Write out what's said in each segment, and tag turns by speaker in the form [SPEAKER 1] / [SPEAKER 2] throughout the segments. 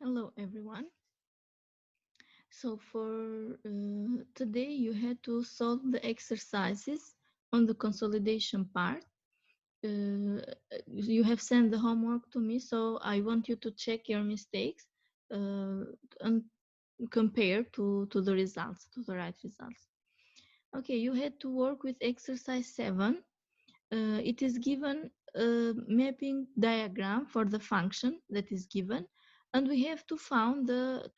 [SPEAKER 1] Hello everyone. So for today you had to solve the exercises on the consolidation part. You have sent the homework to me, so I want you to check your mistakes and compare to the results, to the right results. Okay, you had to work with exercise 7. It is given a mapping diagram for the function that is given, and we have to find the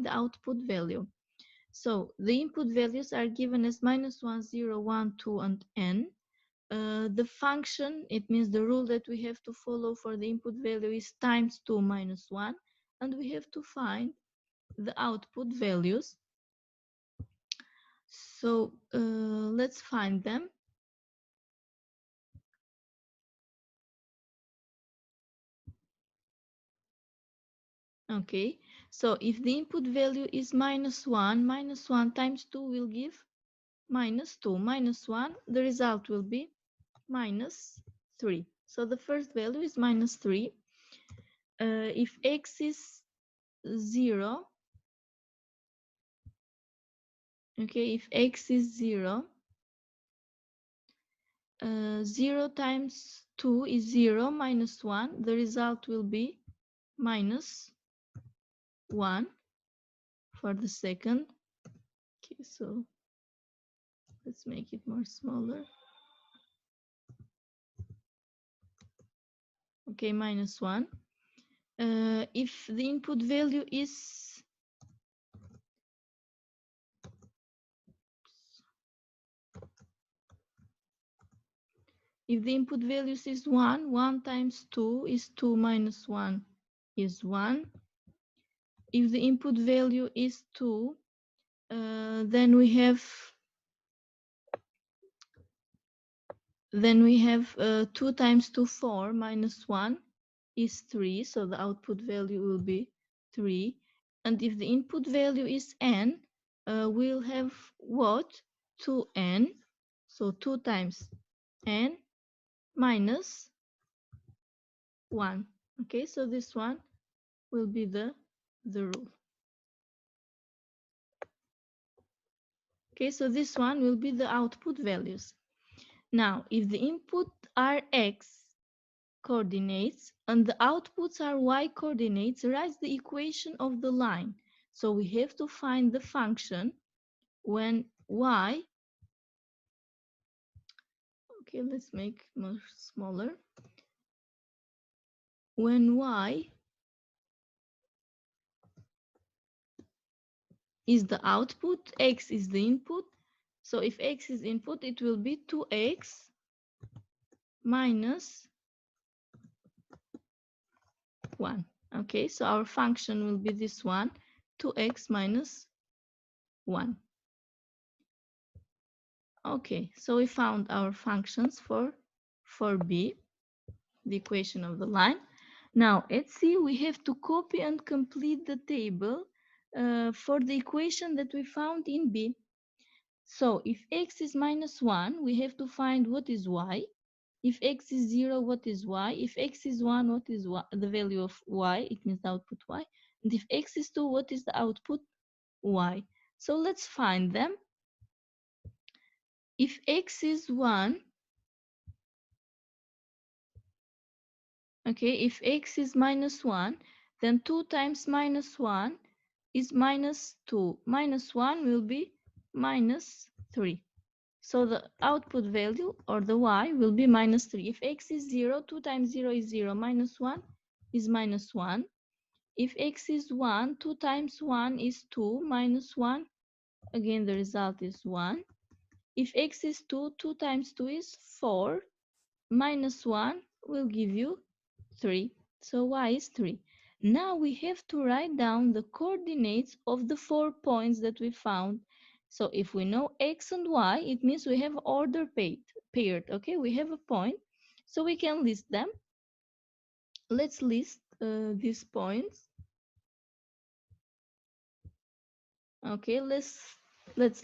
[SPEAKER 1] output value. So the input values are given as -1, 0, 1, 2, and n. The function, it means the rule that we have to follow for the input value is times 2 minus 1, and we have to find the output values. So let's find them. Okay, so if the input value is -1 times 2 will give -2, -1, the result will be -3. So the first value is -3. If x is 0, okay, if x is 0, 0 times 2 is 0 minus 1, the result will be -1 for the second. Okay, so let's make it more smaller. Okay, -1. If the input value is if the input values is 1, 1 times 2 is 2 minus 1 is 1. If the input value is 2, then we have 2 times 2, 4 minus 1 is 3. So the output value will be 3. And if the input value is n, we'll have what? 2n. So 2 times n minus 1. Okay, so this one will be the rule. Okay, so this one will be the output values. Now, if the input are x coordinates and the outputs are y coordinates, write the equation of the line. So we have to find the function when y, okay, let's make more smaller. When y is the output, x is the input. So if x is input, it will be 2x minus 1. Okay, so our function will be this one, 2x minus 1. Okay, so we found our functions for B, the equation of the line. Now at C, we have to copy and complete the table for the equation that we found in B. So if x is -1, we have to find what is y. If x is 0, what is y? If x is 1, what is y? The value of y, it means the output y. And if x is 2, what is the output y? So let's find them. If x is 1, okay, if x is -1, then 2 times -1 is -2. -1 will be -3. So the output value, or the y, will be -3. If x is 0, 2 times 0 is 0, -1 is -1. If x is 1, 2 times 1 is 2, -1, again the result is 1. If x is 2, 2 times 2 is 4, -1 will give you 3. So y is 3. Now we have to write down the coordinates of the 4 points that we found. So if we know x and y, it means we have order paired. Okay, we have a point, so we can list them. Let's list these points. Okay, let's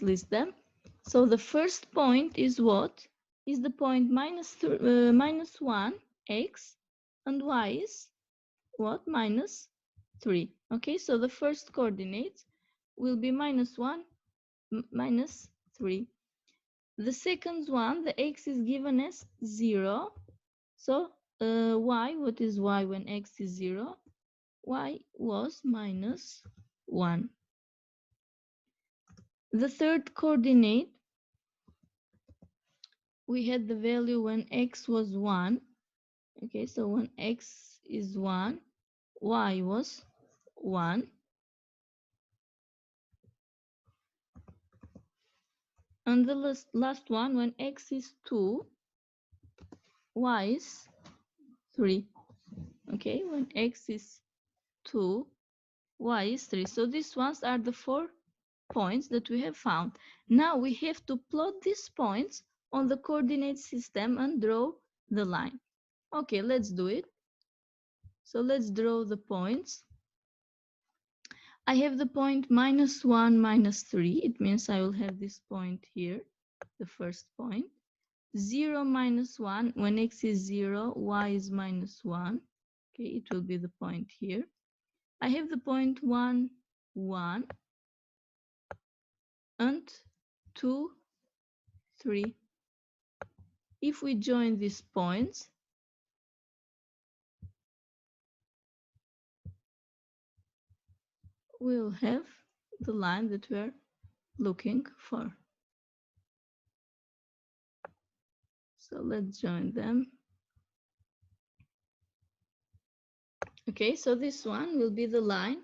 [SPEAKER 1] list them. So the first point is what? Is the point -1 x, and y is what? -3. 3. Okay, so the first coordinate will be -1, -3. The second one, the x is given as 0. So y, what is y when x is 0? Y was -1. The third coordinate, we had the value when x was 1. Okay, so when x is 1, y was 1. And the last one, when x is 2, y is 3. Okay, when x is 2, y is 3. So these ones are the 4 points that we have found. Now we have to plot these points on the coordinate system and draw the line. Okay, let's do it. So let's draw the points. I have the point -1, -3. It means I will have this point here, the first point. 0, -1. When x is 0, y is -1. Okay, it will be the point here. I have the point 1, 1, and 2, 3. If we join these points, we'll have the line that we're looking for. So let's join them. Okay, so this one will be the line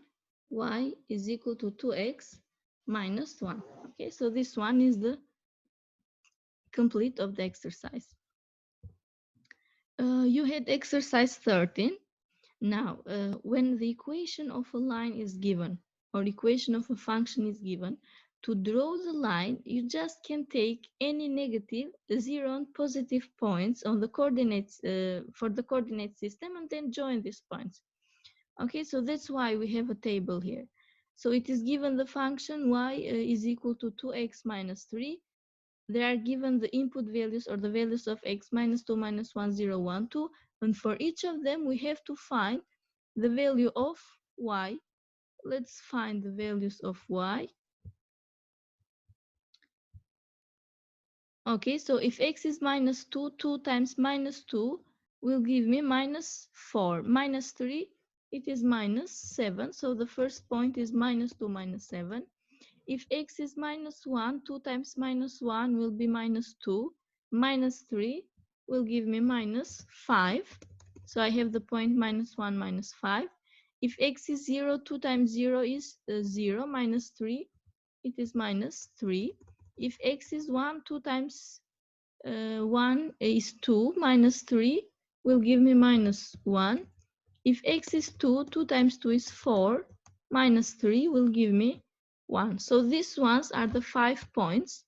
[SPEAKER 1] y is equal to 2x minus 1. Okay, so this one is the complete of the exercise. You had exercise 13. Now, when the equation of a line is given, or equation of a function is given, to draw the line, you just can take any negative, 0 and positive points on the coordinates for the coordinate system and then join these points. Okay, so that's why we have a table here. So it is given the function y is equal to 2x minus 3. They are given the input values or the values of x -2, -1, 0, 1, 2. And for each of them, we have to find the value of y. Let's find the values of y. Okay, so if x is -2, 2 times -2 will give me -4. -3, it is -7. So the first point is -2, -7. If x is -1, 2 times -1 will be -2. -3 will give me -5. So I have the point -1, -5. If x is 0, 2 times 0 is 0. -3, it is -3. If x is 1, 2 times 1 is 2. -3 will give me -1. If x is 2, 2 times 2 is 4. -3 will give me 1. So these ones are the 5 points.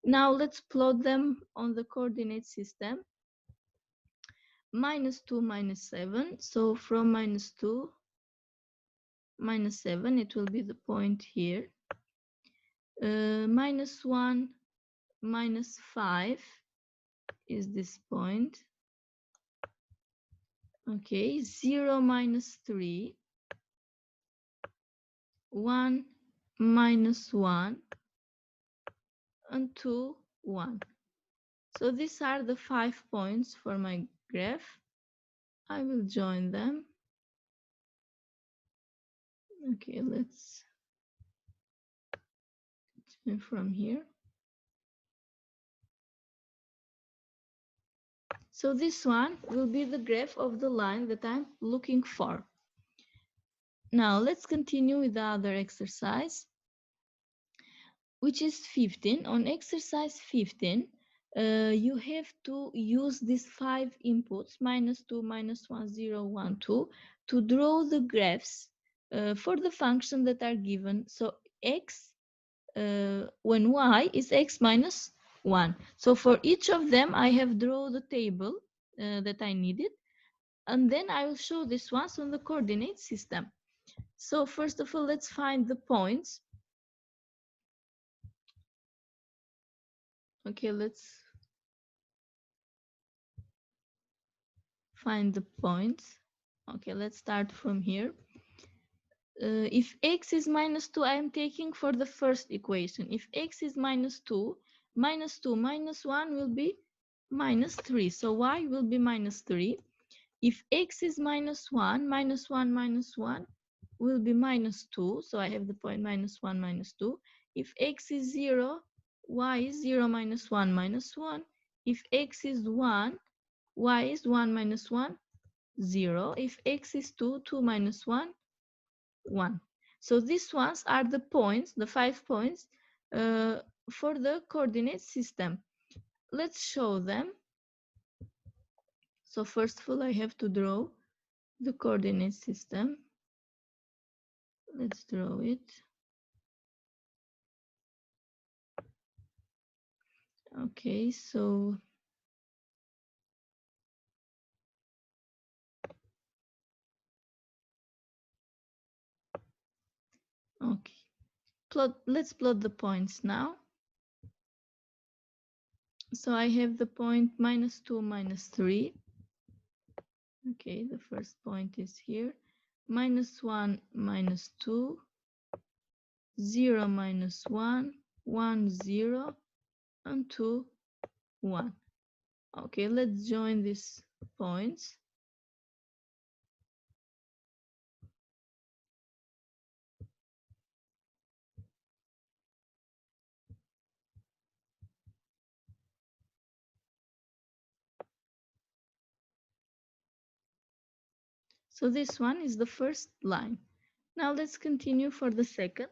[SPEAKER 1] Now let's plot them on the coordinate system. -2, -7. So from -2, -7, it will be the point here. -1, -5 is this point. Okay, 0, -3. 1, -1. And 2, 1. So these are the 5 points for my graph. I will join them. Okay, let's join from here. So this one will be the graph of the line that I'm looking for. Now let's continue with the other exercise, which is 15. On exercise 15, you have to use these 5 inputs, -2, -1, 0, 1, 2, to draw the graphs for the function that are given. So x, when y is x minus 1. So for each of them, I have drawn the table that I needed. And then I will show this ones on the coordinate system. So first of all, let's find the points. Okay, let's find the points. Okay, let's start from here. if x is minus 2, I am taking for the first equation. If x is minus 2 minus 1 will be minus 3. So y will be minus 3. If x is minus 1 minus 1 will be minus 2. So I have the point minus 1 minus 2. If x is 0, y is 0 minus 1 minus 1. If x is 1, y is 1 minus 1, 0. If x is 2, 2 minus 1, 1. So these ones are the points, the 5 points for the coordinate system. Let's show them. So first of all, I have to draw the coordinate system. Let's draw it. Okay, so let's plot the points now. So I have the point minus 2 minus 3. Okay, the first point is here. Minus 1 minus 2, 0 minus 1, 1 0, and 2 1. Okay, let's join these points. So this one is the first line. Now let's continue for the second.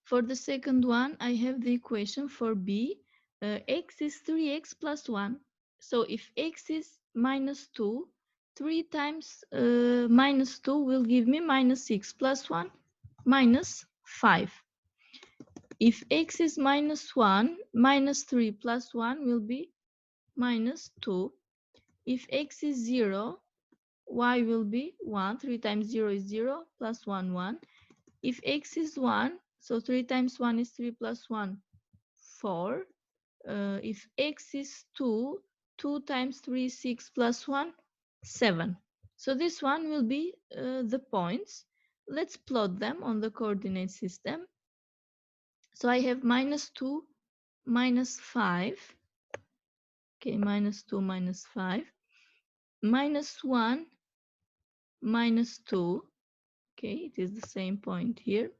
[SPEAKER 1] For the second one, I have the equation for b. X is 3x plus 1. So if x is minus 2, 3 times minus 2 will give me minus 6 plus 1, minus 5. If x is minus 1, minus 3 plus 1 will be minus 2. If x is 0, y will be 1. 3 times 0 is 0, plus 1, 1. If x is 1, so 3 times 1 is 3 plus 1, 4. If x is 2, 2 times 3 is 6 plus 1, 7. So this one will be the points. Let's plot them on the coordinate system. So I have minus 2, minus 5. Okay, minus 2, minus 5. Minus 1, minus 2. Okay, it is the same point here.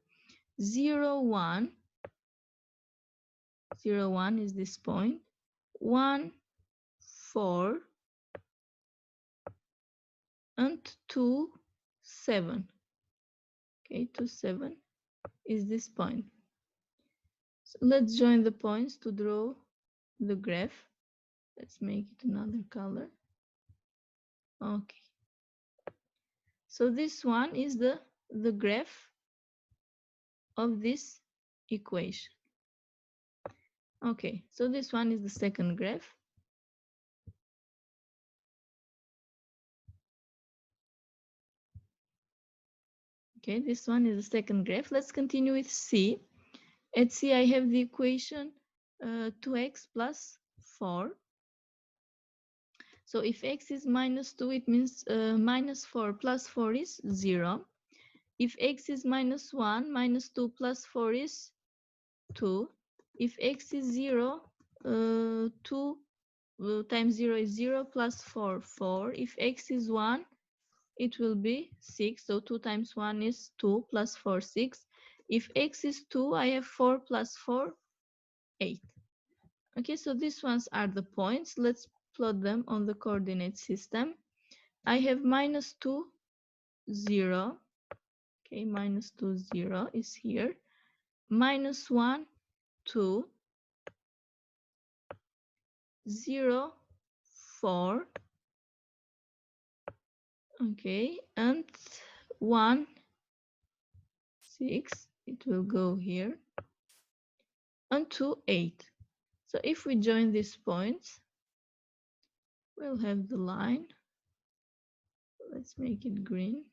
[SPEAKER 1] 0, 1. 0, 1 is this point. 1, 4. And 2, 7. Okay, 2, 7 is this point. So let's join the points to draw the graph. Let's make it another color. Okay. So this one is the graph of this equation. Okay, so this one is the second graph. Okay, this one is the second graph. Let's continue with C. At C, I have the equation 2x plus 4. So if x is minus 2, it means minus 4 plus 4 is 0. If x is minus 1, minus 2 plus 4 is 2. If x is 0, 2 times 0 is 0 plus 4, 4. If x is 1, it will be 6. So 2 times 1 is 2 plus 4, 6. If x is 2, I have 4 plus 4, 8. Okay, so these ones are the points. Let's plot them on the coordinate system. I have minus 2, 0. Okay, minus 2, 0 is here. Minus 1, 2. 0, 4. Okay, and 1, 6. It will go here. And 2, 8. So if we join these points, we'll have the line. Let's make it green.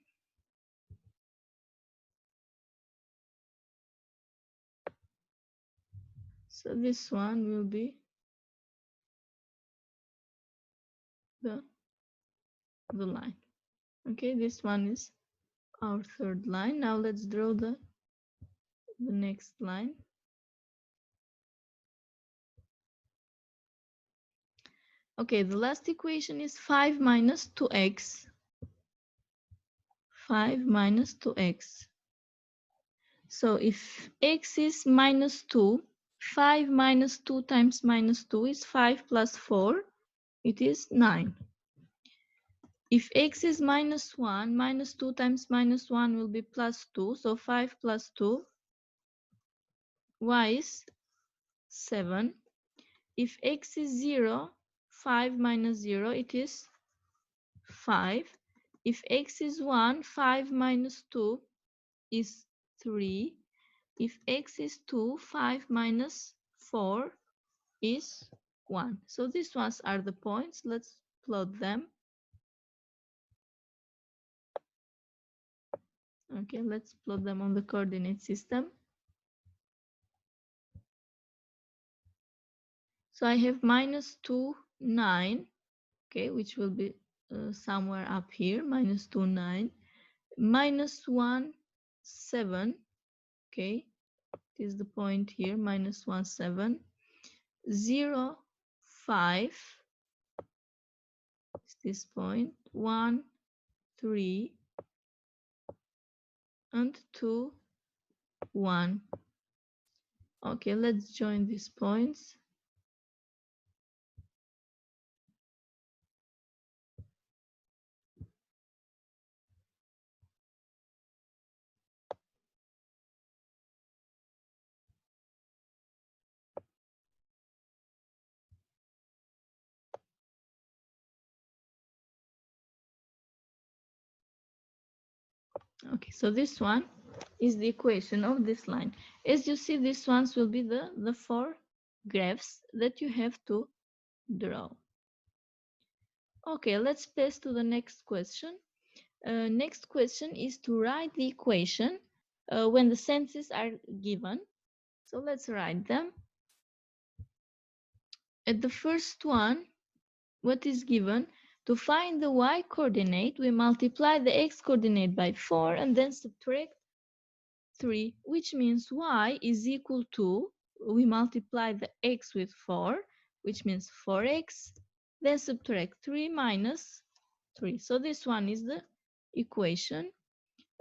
[SPEAKER 1] So this one will be the line. Okay, this one is our third line. Now let's draw the next line. Okay, the last equation is 5 minus 2x. 5 minus 2x. So if x is minus 2, 5 minus 2 times minus 2 is 5 plus 4. It is 9. If x is minus 1, minus 2 times minus 1 will be plus 2. So 5 plus 2, y is 7. If x is 0, 5 minus 0, it is 5. If x is 1, 5 minus 2 is 3. If x is 2, 5 minus 4 is 1. So these ones are the points. Let's plot them. Okay, let's plot them on the coordinate system. So I have minus 2, 9, okay, which will be somewhere up here, minus 2, 9. Minus 1, 7, okay, this is the point here, minus 1, 7. 0, 5, is this point, 1, 3, and 2, 1. Okay, let's join these points. Okay, so this one is the equation of this line. As you see, these ones will be the 4 graphs that you have to draw. Okay, let's pass to the next question. Next question is to write the equation when the sentences are given. So let's write them. At the first one, what is given? To find the y coordinate, we multiply the x coordinate by 4 and then subtract 3, which means y is equal to, we multiply the x with 4, which means 4x, then subtract 3 minus 3. So this one is the equation.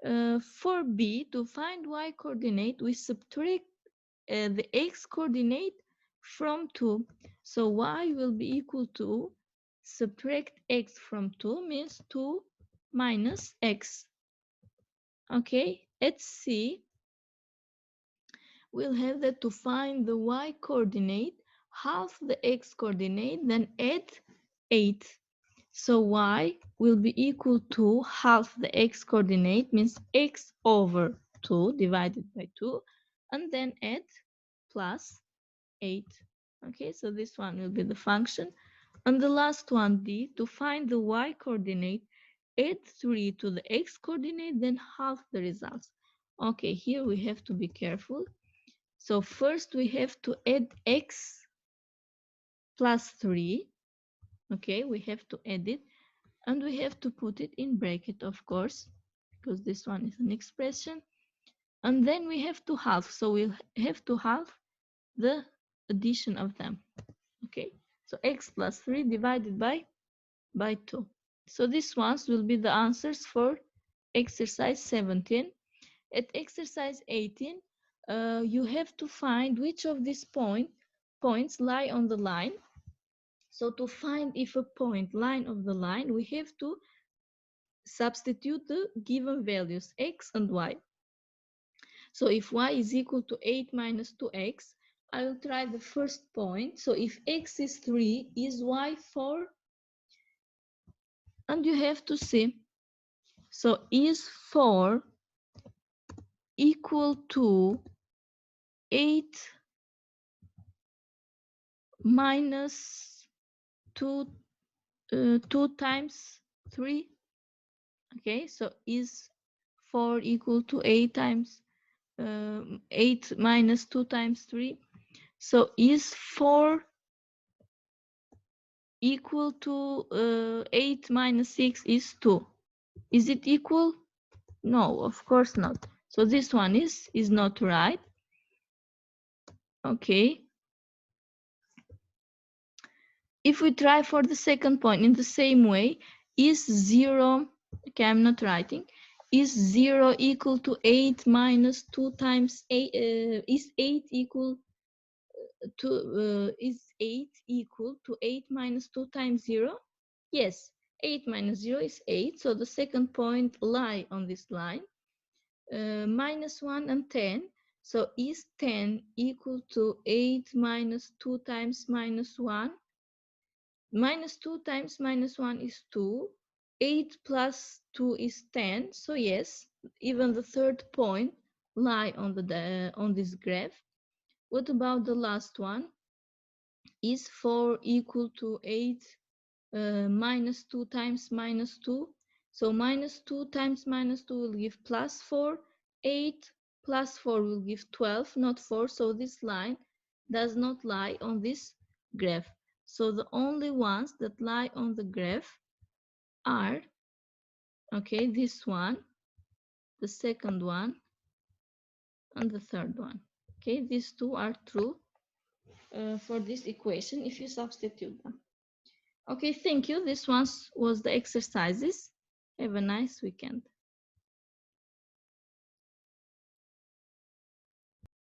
[SPEAKER 1] For B, to find y coordinate, we subtract the x coordinate from 2. So y will be equal to, subtract x from 2 means 2 minus x. Okay, at C, we'll have that to find the y coordinate, half the x coordinate, then add 8. So y will be equal to half the x coordinate, means x over 2 divided by 2, and then add plus 8. Okay, so this one will be the function. And the last one, D, to find the y coordinate, add 3 to the x coordinate, then half the results. Okay, here we have to be careful. So first we have to add x plus 3. Okay, we have to add it. And we have to put it in bracket, of course, because this one is an expression. And then we have to half. So we'll have to half the addition of them. Okay, so x plus 3 divided by 2. So these ones will be the answers for exercise 17. At exercise 18, you have to find which of these points lie on the line. So to find if a point line of the line, we have to substitute the given values x and y. So if y is equal to 8 minus 2x, I will try the first point. So if x is 3, is y 4? And you have to see. So is 4 equal to 8 minus 2 times 3? Okay, so is 4 equal to 8 times 8 minus 2 times 3? So is 4 equal to 8 minus 6 is 2? Is it equal? No, of course not. So this one is not right. Okay. If we try for the second point in the same way, is 0, okay, I'm not writing, is 0 equal to 8 minus 2 times 8, is 8 equal to, is 8 equal to 8 minus 2 times 0? Yes, 8 minus 0 is 8, so the second point lie on this line. Minus 1 and 10, so is 10 equal to 8 minus 2 times minus 1? Minus 2 times minus 1 is 2. 8 plus 2 is 10. So yes, even the third point lie on on this graph. What about the last one? Is 4 equal to 8 minus 2 times minus 2? So minus 2 times minus 2 will give plus 4. 8 plus 4 will give 12, not 4. So this line does not lie on this graph. So the only ones that lie on the graph are, okay, this one, the second one, and the third one. Okay, these two are true for this equation if you substitute them. Okay, thank you. This one was the exercises. Have a nice weekend.